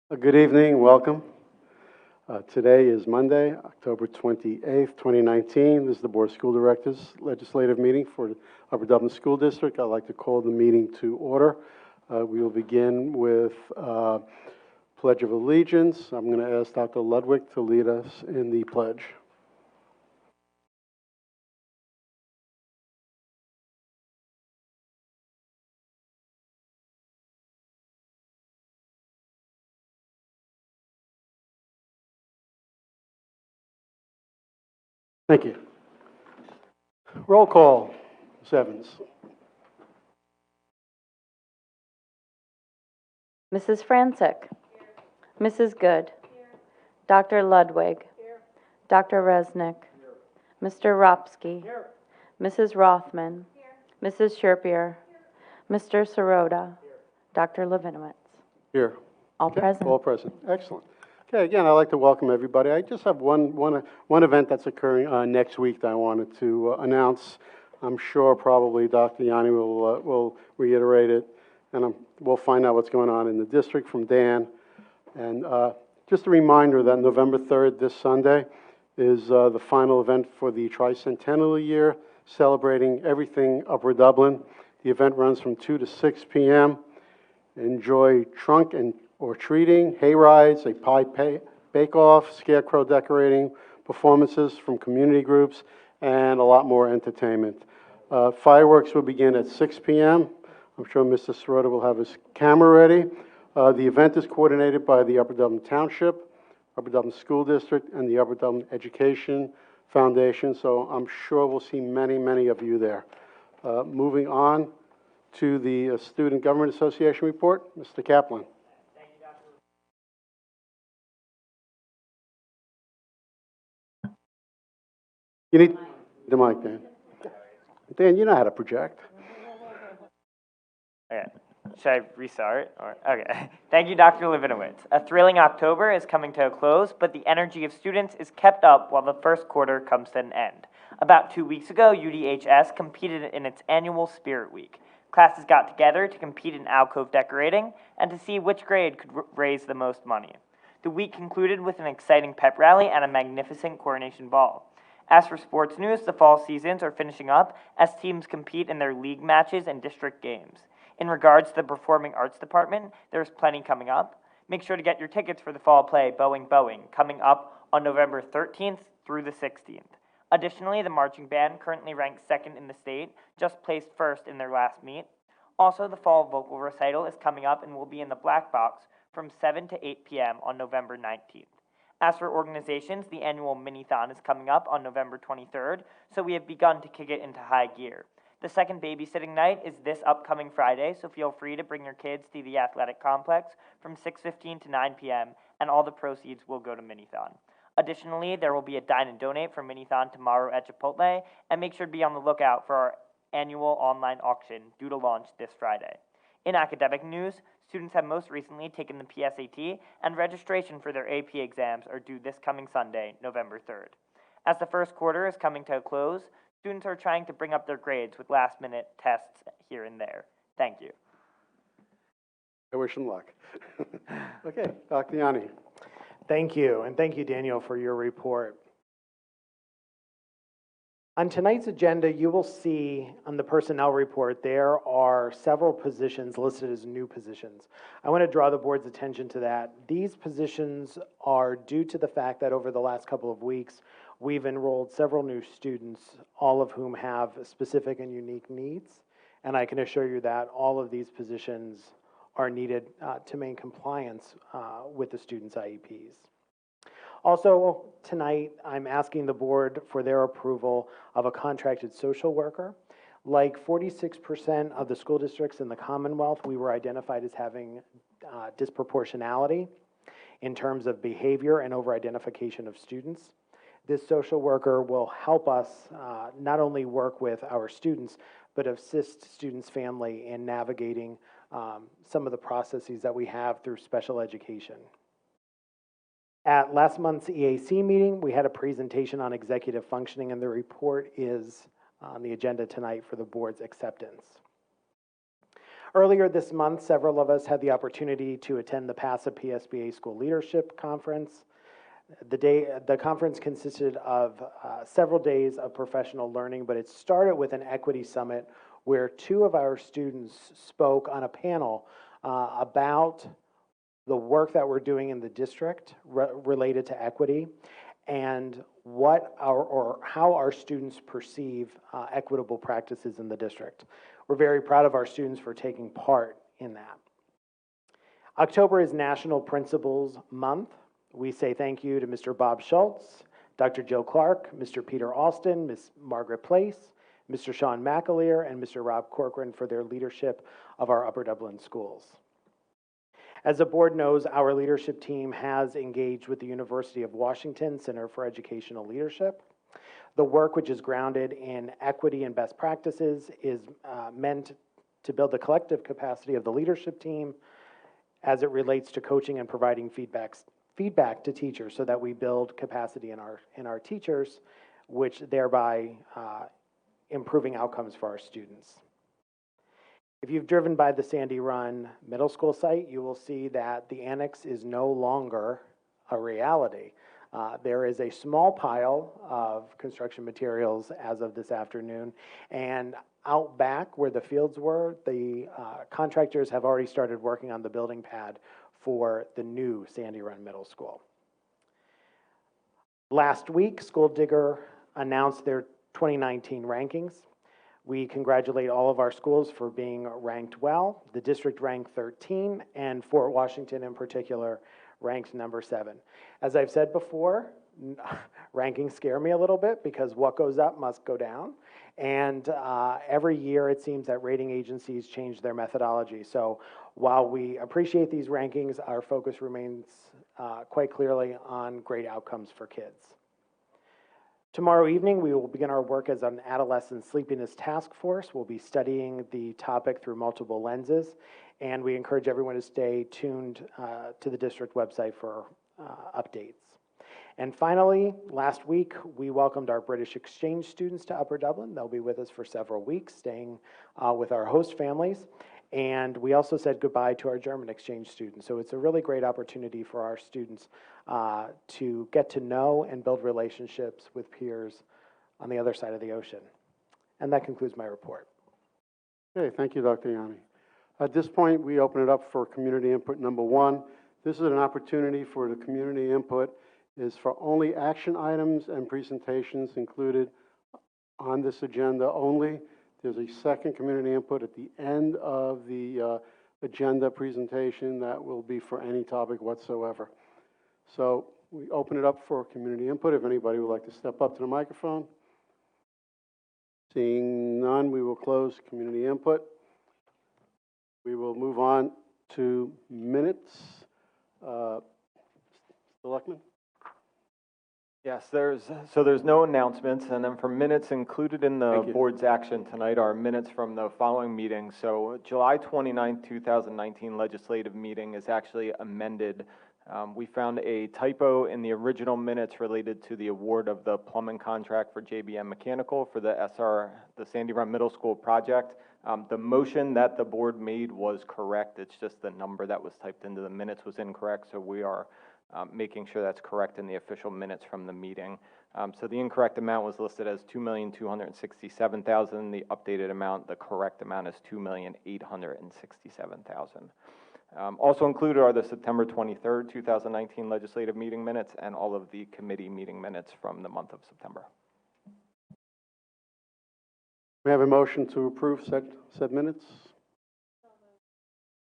Good evening, welcome. Today is Monday, October 28th, 2019. This is the Board of School Directors Legislative Meeting for the Upper Dublin School District. I'd like to call the meeting to order. We will begin with Pledge of Allegiance. I'm going to ask Dr. Ludwig to lead us in the pledge. Thank you. Roll call, Ms. Evans. Mrs. Franczyk. Mrs. Good. Dr. Ludwig. Dr. Resnick. Mr. Ropsky. Mrs. Rothman. Mrs. Sherpier. Mr. Sirota. Dr. Levinowitz. Here. All Okay, present. all present. Excellent. Okay, again, I'd like to welcome everybody. I just have one event that's occurring next week that I wanted to announce. I'm sure probably Dr. Yanni will reiterate it, and we'll find out what's going on in the district from Dan. And just a reminder that November 3rd, this Sunday, is the final event for the tricentennial year, celebrating everything Upper Dublin. The event runs from 2 to 6 p.m. Enjoy trunk or treating, hay rides, a pie bake-off, scarecrow decorating, performances from community groups, and a lot more entertainment. Fireworks will begin at 6 p.m. I'm sure Mr. Sirota will have his camera ready. The event is coordinated by the Upper Dublin Township, Upper Dublin School District, and the Upper Dublin Education Foundation, so I'm sure we'll see many, many of you there. Moving on to the Student Government Association report, Mr. Kaplan. You need the mic, Dan. Dan, you know how to project. Okay. Should I restart? Okay. Thank you, Dr. Levinowitz. A thrilling October is coming to a close, but the energy of students is kept up while the first quarter comes to an end. About 2 weeks ago, UDHS competed in its annual Spirit Week. Classes got together to compete in alcove decorating and to see which grade could raise the most money. The week concluded with an exciting pep rally and a magnificent coronation ball. As for sports news, the fall seasons are finishing up as teams compete in their league matches and district games. In regards to the Performing Arts Department, there's plenty coming up. Make sure to get your tickets for the fall play Boeing Boeing, coming up on November 13th through the 16th. Additionally, the marching band, currently ranked second in the state, just placed first in their last meet. Also, the fall vocal recital is coming up and will be in the Black Box from 7 to 8 p.m. on November 19th. As for organizations, the annual Minithon is coming up on November 23rd, so we have begun to kick it into high gear. The second babysitting night is this upcoming Friday, so feel free to bring your kids to the athletic complex from 6:15 to 9 p.m., and all the proceeds will go to Minithon. Additionally, there will be a dine and donate for Minithon tomorrow at Chipotle, and make sure to be on the lookout for our annual online auction due to launch this Friday. In academic news, students have most recently taken the PSAT, and registration for their AP exams are due this coming Sunday, November 3rd. As the first quarter is coming to a close, students are trying to bring up their grades with last-minute tests here and there. Thank you. I wish them luck. Okay, Dr. Yanni. Thank you, and thank you, Daniel, for your report. On tonight's agenda, you will see on the personnel report there are several positions listed as new positions. I want to draw the board's attention to that. These positions are due to the fact that over the last couple of weeks, we've enrolled several new students, all of whom have specific and unique needs, and I can assure you that all of these positions are needed to maintain compliance with the students' IEPs. Also, tonight, I'm asking the board for their approval of a contracted social worker. Like 46% of the school districts in the Commonwealth, we were identified as having disproportionality in terms of behavior and over-identification of students. This social worker will help us not only work with our students, but assist students' family in navigating some of the processes that we have through special education. At last month's EAC meeting, we had a presentation on executive functioning, and the report is on the agenda tonight for the board's acceptance. Earlier this month, several of us had the opportunity to attend the PASA PSBA School Leadership Conference. The conference consisted of several days of professional learning, but it started with an equity summit where two of our students spoke on a panel about the work that we're doing in the district related to equity and how our students perceive equitable practices in the district. We're very proud of our students for taking part in that. October is National Principals Month. We say thank you to Mr. Bob Schultz, Dr. Joe Clark, Mr. Peter Alston, Ms. Margaret Place, Mr. Sean McAleer, and Mr. Rob Corcoran for their leadership of our Upper Dublin schools. As the board knows, our leadership team has engaged with the University of Washington Center for Educational Leadership. The work, which is grounded in equity and best practices, is meant to build the collective capacity of the leadership team as it relates to coaching and providing feedback to teachers so that we build capacity in our teachers, which thereby improving outcomes for our students. If you've driven by the Sandy Run Middle School site, you will see that the annex is no longer a reality. There is a small pile of construction materials as of this afternoon, and out back where the fields were, the contractors have already started working on the building pad for the new Sandy Run Middle School. Last week, School Digger announced their 2019 rankings. We congratulate all of our schools for being ranked well. The district ranked 13, and Fort Washington in particular ranked number 7. As I've said before, rankings scare me a little bit because what goes up must go down. And every year it seems that rating agencies change their methodology. So while we appreciate these rankings, our focus remains quite clearly on great outcomes for kids. Tomorrow evening, we will begin our work as an adolescent sleepiness task force. We'll be studying the topic through multiple lenses, and we encourage everyone to stay tuned to the district website for updates. And finally, last week, we welcomed our British exchange students to Upper Dublin. They'll be with us for several weeks, staying with our host families. And we also said goodbye to our German exchange students. So it's a really great opportunity for our students to get to know and build relationships with peers on the other side of the ocean. And that concludes my report. Okay, thank you, Dr. Yanni. At this point, we open it up for community input number 1. This is an opportunity for the community input is for only action items and presentations included on this agenda only. There's a second community input at the end of the agenda presentation that will be for any topic whatsoever. So we open it up for community input. If anybody would like to step up to the microphone. Seeing none, we will close community input. We will move on to minutes. Selectman? Yes, there's no announcements, and then for minutes included in the board's action tonight are minutes from the following meetings. So July 29th, 2019 legislative meeting is actually amended. We found a typo in the original minutes related to the award of the plumbing contract for JBM Mechanical for the Sandy Run Middle School project. The motion that the board made was correct. It's just the number that was typed into the minutes was incorrect, so we are making sure that's correct in the official minutes from the meeting. So the incorrect amount was listed as $2,267,000. The updated amount, the correct amount is $2,867,000. Also included are the September 23rd, 2019 legislative meeting minutes and all of the committee meeting minutes from the month of September. We have a motion to approve said minutes.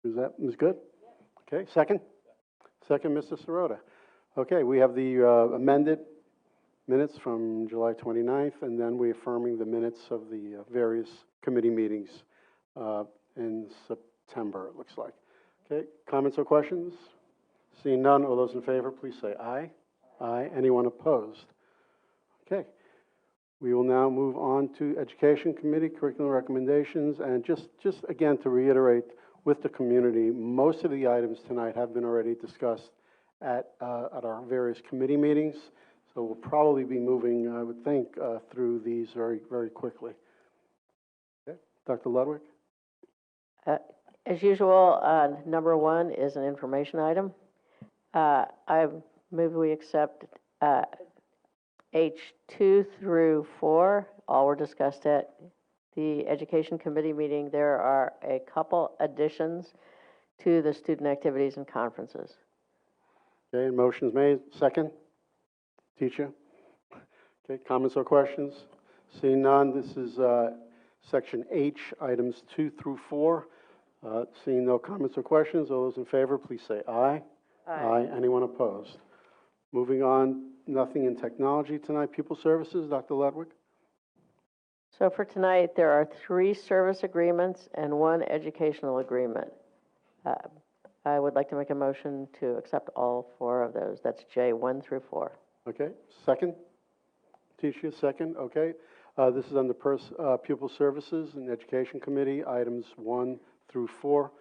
Is that Ms. Good? Okay, second? Second, Mr. Sirota. Okay, we have the amended minutes from July 29th, and then we're affirming the minutes of the various committee meetings in September, it looks like. Okay, comments or questions? Seeing none, all those in favor, please say aye. Aye. Anyone opposed? Okay. We will now move on to Education Committee curriculum recommendations, and just again to reiterate with the community, most of the items tonight have been already discussed at our various committee meetings, so we'll probably be moving, I would think, through these very, very quickly. Okay. Dr. Ludwig? As usual, number one is an information item. I move we accept H2 through 4, all were discussed at the Education Committee meeting. There are a couple additions to the student activities and conferences. Okay, motion's made. Second? Teacher? Okay, comments or questions? Seeing none, this is Section H, items 2 through 4. Seeing no comments or questions, all those in favor, please say aye. Aye. Anyone opposed? Moving on, nothing in technology tonight. Pupil Services, Dr. Ludwig? So for tonight, there are 3 service agreements and 1 educational agreement. I would like to make a motion to accept all 4 of those. That's J1 through 4. Okay, second? Teacher, second, okay. This is under Pupil Services and Education Committee, items 1 through 4.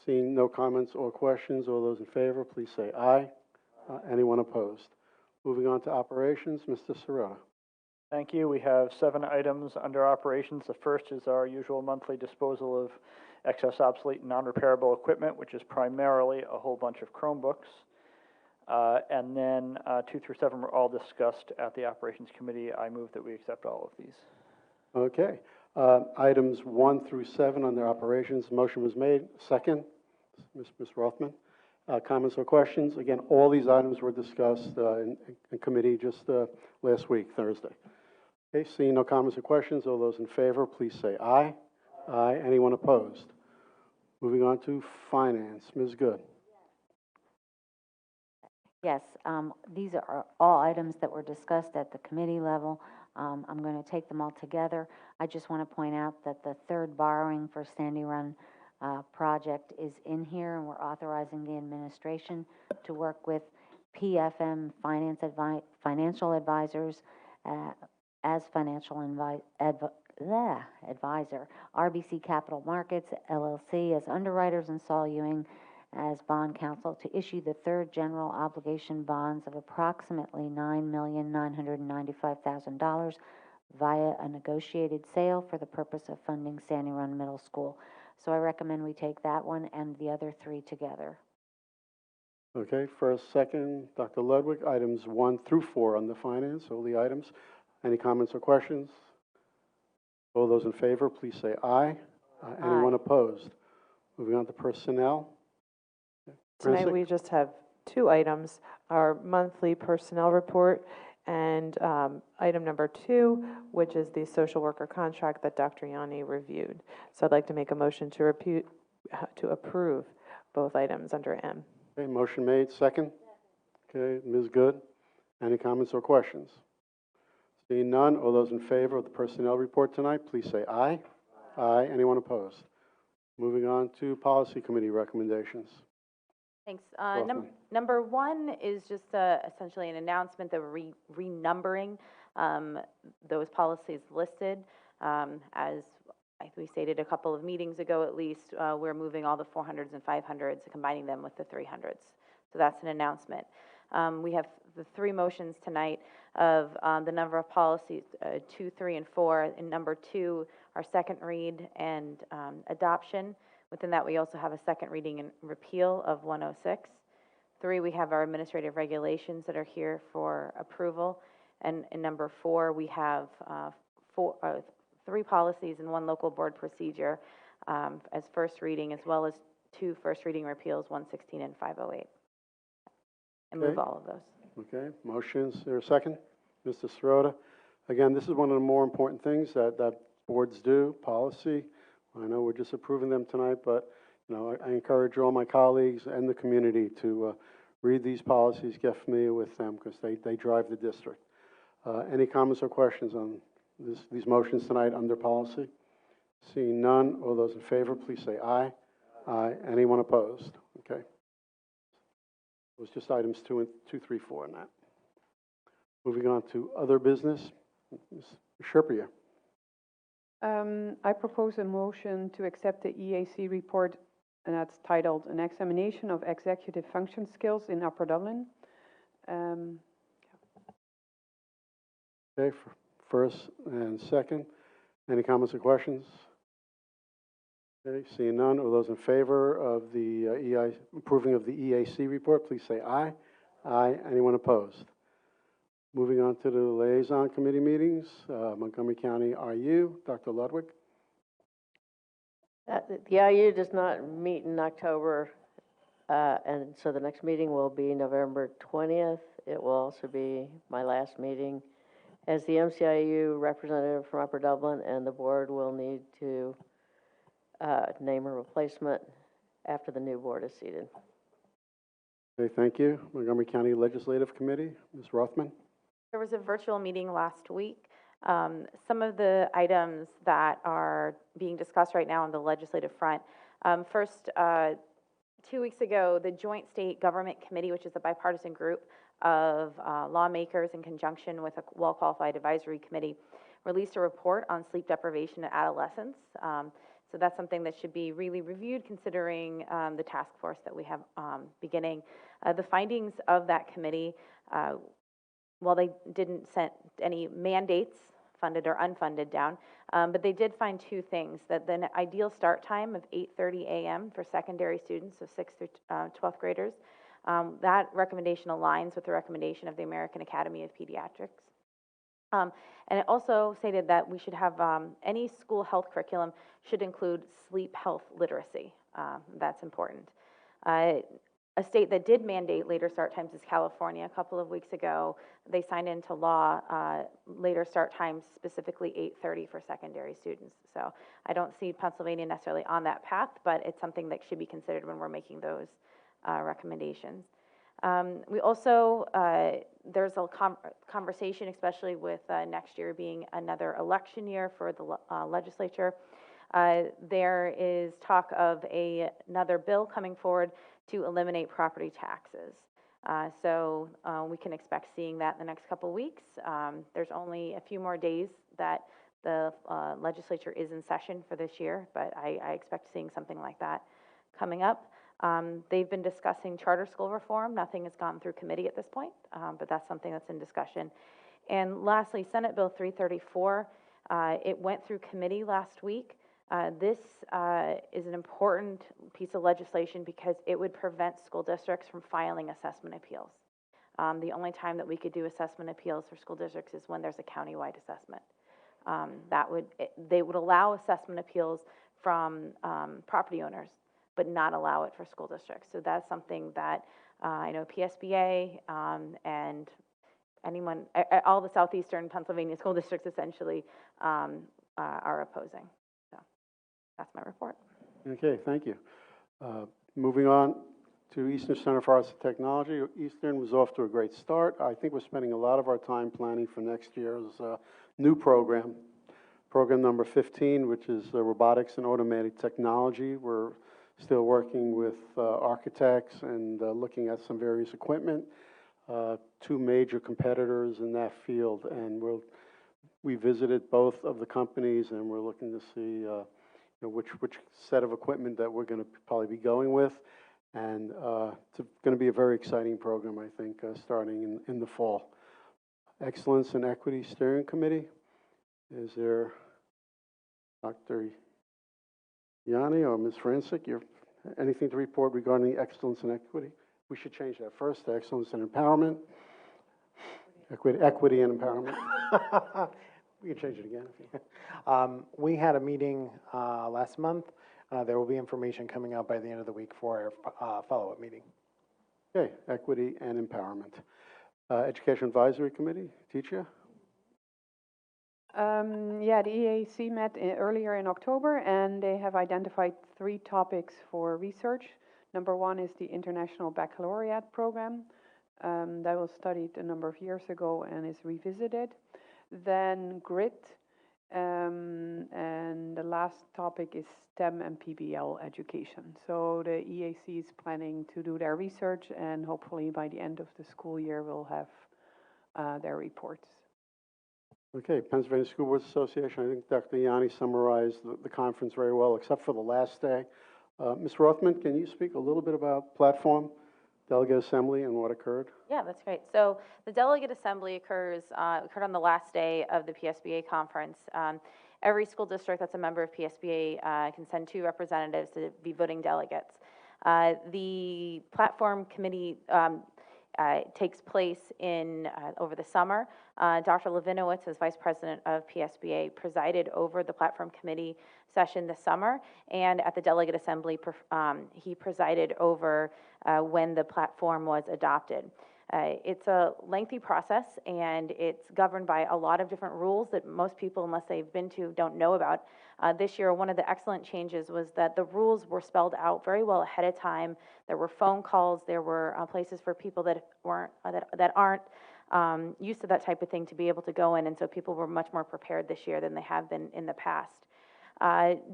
Seeing no comments or questions, all those in favor, please say aye. Anyone opposed? Moving on to operations, Mr. Sirota. Thank you. We have 7 items under operations. The first is our usual monthly disposal of excess, obsolete, and non-repairable equipment, which is primarily a whole bunch of Chromebooks. And then 2 through 7 were all discussed at the Operations Committee. I move that we accept all of these. Okay. Items 1 through 7 under operations, motion was made. Second, Ms. Rothman. Comments or questions? Again, all these items were discussed in committee just last week, Thursday. Okay, seeing no comments or questions, all those in favor, please say aye. Aye. Anyone opposed? Moving on to finance, Ms. Good. Yes, these are all items that were discussed at the committee level. I'm going to take them all together. I just want to point out that the third borrowing for Sandy Run project is in here, and we're authorizing the administration to work with PFM financial advisors as financial advisor, RBC Capital Markets, LLC, as underwriters, and Saul Ewing as bond counsel to issue the third general obligation bonds of approximately $9,995,000 via a negotiated sale for the purpose of funding Sandy Run Middle School. So I recommend we take that one and the other 3 together. Okay, first, second, Dr. Ludwig, items 1 through 4 on the finance, all the items. Any comments or questions? All those in favor, please say aye. Anyone opposed? Moving on to personnel. Tonight, Francis? we just have 2 items, our monthly personnel report and item number 2, which is the social worker contract that Dr. Yanni reviewed. So I'd like to make a motion to approve both items under M. Okay, motion made, second. Okay, Ms. Good. Any comments or questions? Seeing none, all those in favor of the personnel report tonight, please say aye. Aye. Anyone opposed? Moving on to policy committee recommendations. Thanks. Rothman. Number 1 is just essentially an announcement that we're renumbering those policies listed. As we stated a couple of meetings ago at least, we're moving all the 400s and 500s, combining them with the 300s. So that's an announcement. We have the 3 motions tonight of the number of policies, 2, 3, and 4. In number 2, our second read and adoption. Within that, we also have a second reading and repeal of 106. 3, we have our administrative regulations that are here for approval. And in number 4, we have 3 policies and 1 local board procedure as first reading, as well as 2 first reading repeals, 116 and 508. And move Okay. all of those. Okay, motions, is there a second? Mr. Sirota. Again, this is one of the more important things that boards do, policy. I know we're just approving them tonight, but I encourage all my colleagues and the community to read these policies, get familiar with them, because they drive the district. Any comments or questions on these motions tonight under policy? Seeing none, all those in favor, please say aye. Aye. Anyone opposed? Okay. It was just items 2, 3, 4 on that. Moving on to other business, Ms. Sherpia. I propose a motion to accept the EAC report, and that's titled An Examination of Executive Function Skills in Upper Dublin. Okay, first and second. Any comments or questions? Okay, seeing none, all those in favor of the approving of the EAC report, please say aye. Aye. Anyone opposed? Moving on to the liaison committee meetings, Montgomery County RU, Dr. Ludwig. The IU does not meet in October, and so the next meeting will be November 20th. It will also be my last meeting as the MCIU representative from Upper Dublin, and the board will need to name a replacement after the new board is seated. Okay, thank you. Montgomery County Legislative Committee, Ms. Rothman. There was a virtual meeting last week. Some of the items that are being discussed right now on the legislative front. First, 2 weeks ago, the Joint State Government Committee, which is a bipartisan group of lawmakers in conjunction with a well-qualified advisory committee, released a report on sleep deprivation in adolescents. So that's something that should be really reviewed considering the task force that we have beginning. The findings of that committee, while they didn't set any mandates, funded or unfunded, down, but they did find two things: that the ideal start time of 8:30 a.m. for secondary students, so 6th through 12th graders, that recommendation aligns with the recommendation of the American Academy of Pediatrics. And it also stated that we should have any school health curriculum should include sleep health literacy. That's important. A state that did mandate later start times is California. A couple of weeks ago, they signed into law later start times, specifically 8:30 for secondary students. So I don't see Pennsylvania necessarily on that path, but it's something that should be considered when we're making those recommendations. We also, there's a conversation, especially with next year being another election year for the legislature. There is talk of another bill coming forward to eliminate property taxes. So we can expect seeing that in the next couple of weeks. There's only a few more days that the legislature is in session for this year, but I expect seeing something like that coming up. They've been discussing charter school reform. Nothing has gone through committee at this point, but that's something that's in discussion. And lastly, Senate Bill 334, it went through committee last week. This is an important piece of legislation because it would prevent school districts from filing assessment appeals. The only time that we could do assessment appeals for school districts is when there's a countywide assessment. They would allow assessment appeals from property owners, but not allow it for school districts. So that's something that I know PSBA and anyone, all the southeastern Pennsylvania school districts essentially are opposing. So that's my report. Okay, thank you. Moving on to Eastern Center for Arts and Technology. Eastern was off to a great start. I think we're spending a lot of our time planning for next year's new program number 15, which is robotics and automated technology. We're still working with architects and looking at some various equipment. Two major competitors in that field, and we visited both of the companies, and we're looking to see which set of equipment that we're going to probably be going with. And it's going to be a very exciting program, I think, starting in the fall. Excellence and Equity Steering Committee. Is there Dr. Yanni or Ms. Francic, anything to report regarding excellence and equity? We should change that first to excellence and empowerment. Equity and empowerment. We can change it again. We had a meeting last month. There will be information coming out by the end of the week for our follow-up meeting. Okay, equity and empowerment. Education Advisory Committee, Titia? Yeah, the EAC met earlier in October, and they have identified 3 topics for research. Number 1 is the International Baccalaureate Program. That was studied a number of years ago and is revisited. Then GRIT, and the last topic is STEM and PBL education. So the EAC is planning to do their research, and hopefully by the end of the school year we'll have their reports. Okay, Pennsylvania School Boards Association. I think Dr. Yanni summarized the conference very well, except for the last day. Ms. Rothman, can you speak a little bit about platform, delegate assembly, and what occurred? Yeah, that's great. So the delegate assembly occurred on the last day of the PSBA conference. every school district that's a member of PSBA can send 2 representatives to be voting delegates. The platform committee takes place in over the summer. Dr. Levinowitz, as vice president of PSBA, presided over the platform committee session this summer, and at the delegate assembly, he presided over when the platform was adopted. It's a lengthy process, and it's governed by a lot of different rules that most people, unless they've been to, don't know about. This year, one of the excellent changes was that the rules were spelled out very well ahead of time. There were phone calls, there were places for people that aren't used to that type of thing to be able to go in, and so people were much more prepared this year than they have been in the past.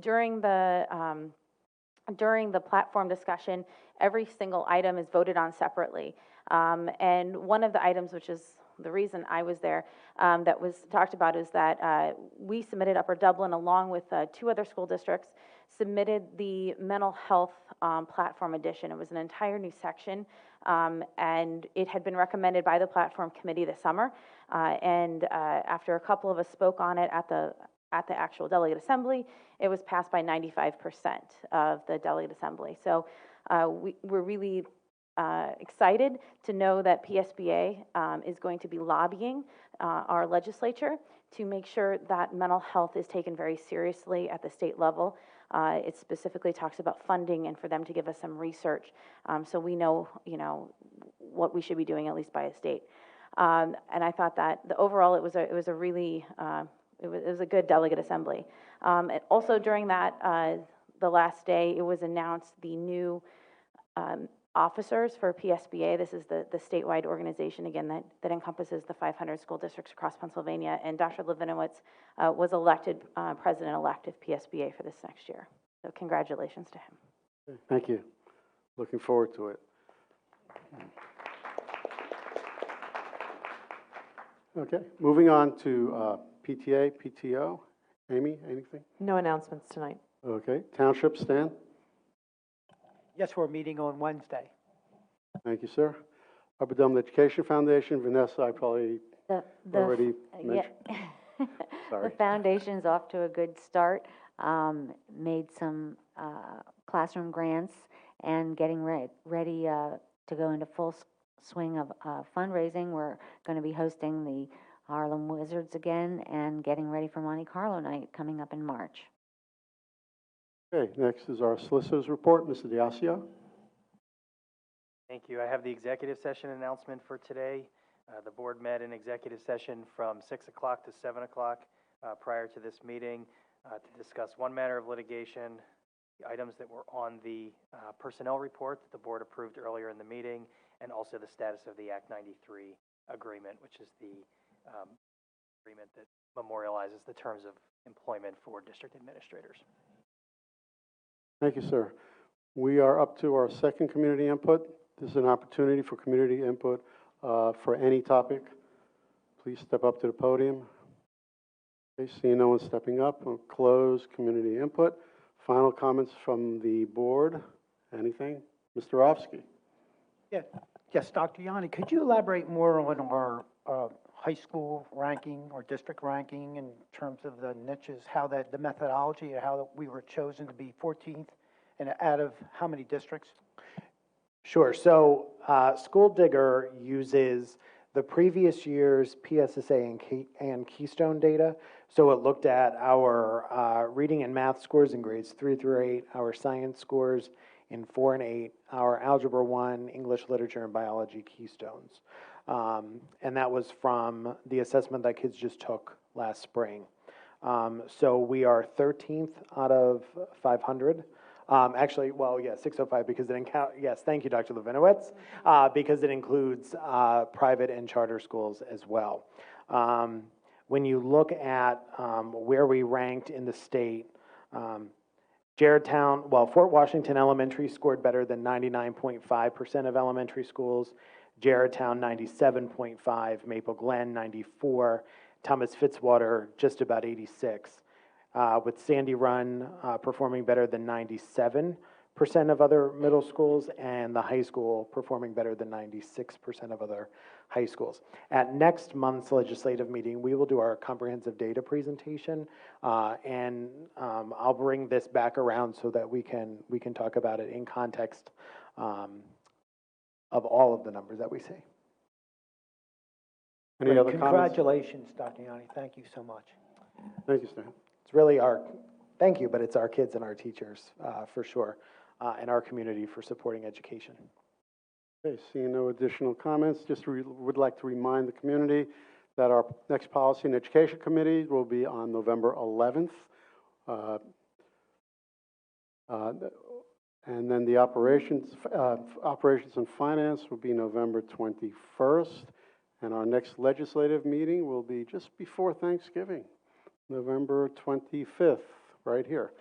During the platform discussion, every single item is voted on separately. And one of the items, which is the reason I was there, that was talked about is that we submitted, Upper Dublin, along with 2 other school districts, submitted the mental health platform edition. It was an entire new section, and it had been recommended by the platform committee this summer. And after a couple of us spoke on it at the actual delegate assembly, it was passed by 95% of the delegate assembly. So we're really excited to know that PSBA is going to be lobbying our legislature to make sure that mental health is taken very seriously at the state level. It specifically talks about funding and for them to give us some research, so we know, what we should be doing, at least by a state. And I thought that overall it was a really it was a good delegate assembly. And also during that the last day, it was announced the new officers for PSBA. This is the statewide organization, again, that encompasses the 500 school districts across Pennsylvania. And Dr. Levinowitz was elected president-elect of PSBA for this next year. So congratulations to him. Thank you. Looking forward to it. Okay, moving on to PTA, PTO. Amy, anything? No announcements tonight. Okay, Township, Stan? Yes, we're meeting on Wednesday. Thank you, sir. Upper Dublin Education Foundation, Vanessa, I probably already mentioned. Sorry. The foundation's off to a good start, made some classroom grants, and getting ready to go into full swing of fundraising. We're going to be hosting the Harlem Wizards again and getting ready for Monte Carlo night coming up in March. Okay, next is our solicitor's report, Mr. Diasio. Thank you. I have the executive session announcement for today. The board met in executive session from 6 o'clock to 7 o'clock prior to this meeting to discuss one matter of litigation, the items that were on the personnel report that the board approved earlier in the meeting, and also the status of the Act 93 agreement, which is the agreement that memorializes the terms of employment for district administrators. Thank you, sir. We are up to our second community input. This is an opportunity for community input for any topic. Please step up to the podium. Okay, seeing no one stepping up, we'll close community input. Final comments from the board. Anything? Mr. Rofsky. Yeah. Yes, Dr. Yanni, could you elaborate more on our high school ranking or district ranking in terms of the niches, how the methodology, how we were chosen to be 14th and out of how many districts? Sure. So School Digger uses the previous year's PSSA and Keystone data. So it looked at our reading and math scores in grades 3 through 8, our science scores in 4 and 8, our Algebra 1, English, Literature, and Biology Keystones. And that was from the assessment that kids just took last spring. So we are 13th out of 500. Actually, well, yeah, 605 because yes, thank you, Dr. Levinowitz, because it includes private and charter schools as well. When you look at where we ranked in the state, Fort Washington Elementary scored better than 99.5% of elementary schools, Jaredtown 97.5, Maple Glen 94, Thomas Fitzwater just about 86. With Sandy Run performing better than 97% of other middle schools, and the high school performing better than 96% of other high schools. At next month's legislative meeting, we will do our comprehensive data presentation, and I'll bring this back around so that we can talk about it in context of all of the numbers that we see. Any other comments? Congratulations, Dr. Yanni. Thank you so much. Thank you, Stan. It's really thank you, but it's our kids and our teachers, for sure, and our community for supporting education. Okay, seeing no additional comments, just would like to remind the community that our next Policy and Education Committee will be on November 11th. And then the Operations and Finance will be November 21st. And our next legislative meeting will be just before Thanksgiving, November 25th, right here.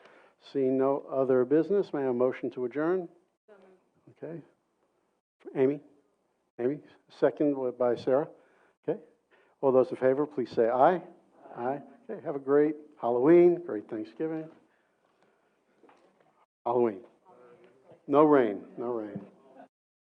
Seeing no other business, may I have a motion to adjourn? Okay. Amy? Second by Sarah? Okay. All those in favor, please say aye. Aye. Okay, have a great Halloween, great Thanksgiving. Halloween. No rain, no rain.